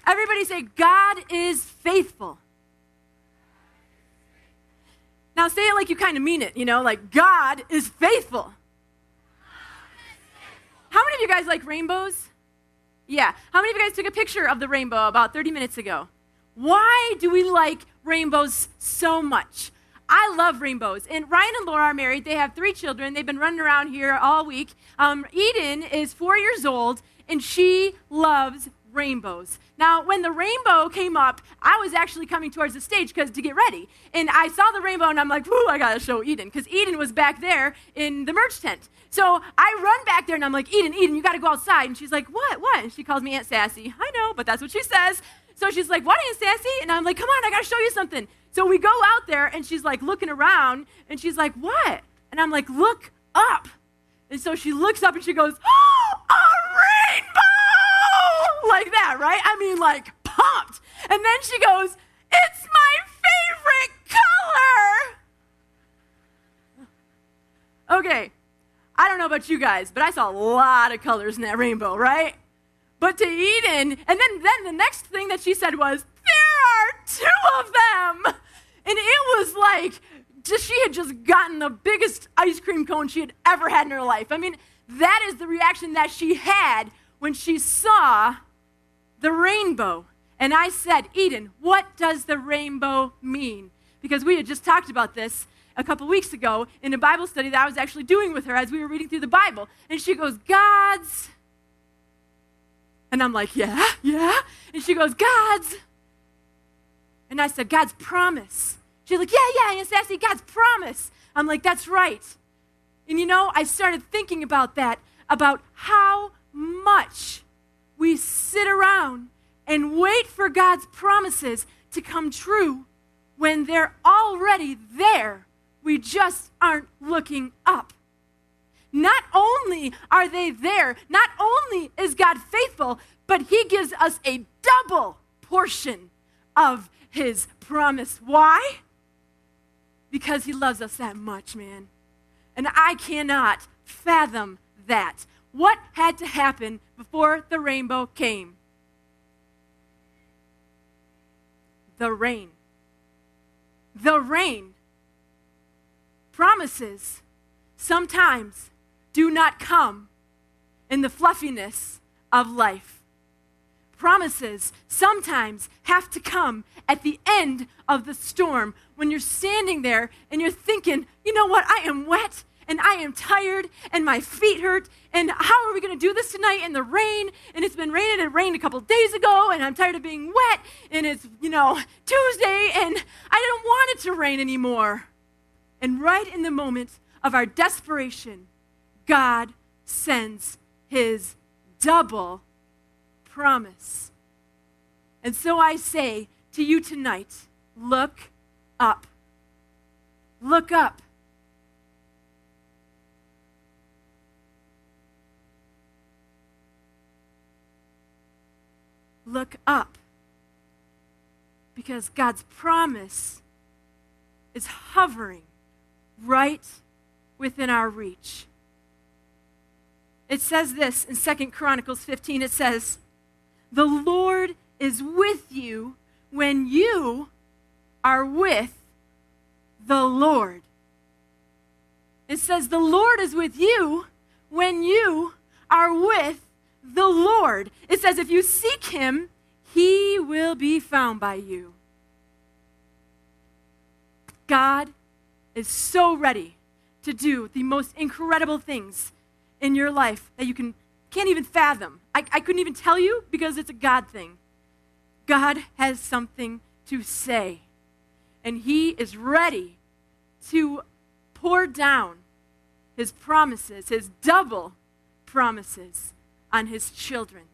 Everybody say, God is faithful. Now say it like you kind of mean it, like God is faithful. How many of you guys like rainbows? Yeah. How many of you guys took a picture of the rainbow about 30 minutes ago? Why do we like rainbows so much? I love rainbows. And Ryan and Laura are married. They have 3 children. They've been running around here all week. Eden is 4 years old, and she loves rainbows. Now, when the rainbow came up, I was actually coming towards the stage to get ready. And I saw the rainbow, and I'm like, whoo, I got to show Eden, because Eden was back there in the merch tent. So I run back there, and I'm like, Eden, you got to go outside. And she's like, what? And she calls me Aunt Sassy. I know, but that's what she says. So she's like, what, Aunt Sassy? And I'm like, come on, I got to show you something. So we go out there, and she's like looking around, and she's like, what? And I'm like, look up. And so she looks up, and she goes, oh, a rainbow! Like that, right? I mean, like, pumped. And then she goes, it's my favorite color. Okay, I don't know about you guys, but I saw a lot of colors in that rainbow, right? But to Eden, and then the next thing that she said was, there are 2 of them. And it was like, she had just gotten the biggest ice cream cone she had ever had in her life. I mean, that is the reaction that she had when she saw the rainbow. And I said, Eden, what does the rainbow mean? Because we had just talked about this a couple weeks ago in a Bible study that I was actually doing with her as we were reading through the Bible. And she goes, God's. And I'm like, yeah. And she goes, God's. And I said, God's promise. She's like, yeah, Aunt Sassy, God's promise. I'm like, that's right. And I started thinking about that, about how much we sit around and wait for God's promises to come true when they're already there. We just aren't looking up. Not only are they there, not only is God faithful, but he gives us a double portion of his promise. Why? Because he loves us that much, man. And I cannot fathom that. What had to happen before the rainbow came? The rain. The rain. Promises sometimes do not come in the fluffiness of life. Promises sometimes have to come at the end of the storm when you're standing there and you're thinking, you know what, I am wet and I am tired and my feet hurt and how are we going to do this tonight in the rain? And it's been raining, it rained a couple days ago and I'm tired of being wet and it's, Tuesday and I don't want it to rain anymore. And right in the moment of our desperation, God sends his double promise. And so I say to you tonight, look up. Look up. Look up. Because God's promise is hovering right within our reach. It says this in 2 Chronicles 15. It says, the Lord is with you when you are with the Lord. It says the Lord is with you when you are with the Lord. It says if you seek him, he will be found by you. God is so ready to do the most incredible things in your life that you can't even fathom. I couldn't even tell you because it's a God thing. God has something to say, and he is ready to pour down his promises, his double promises on his children.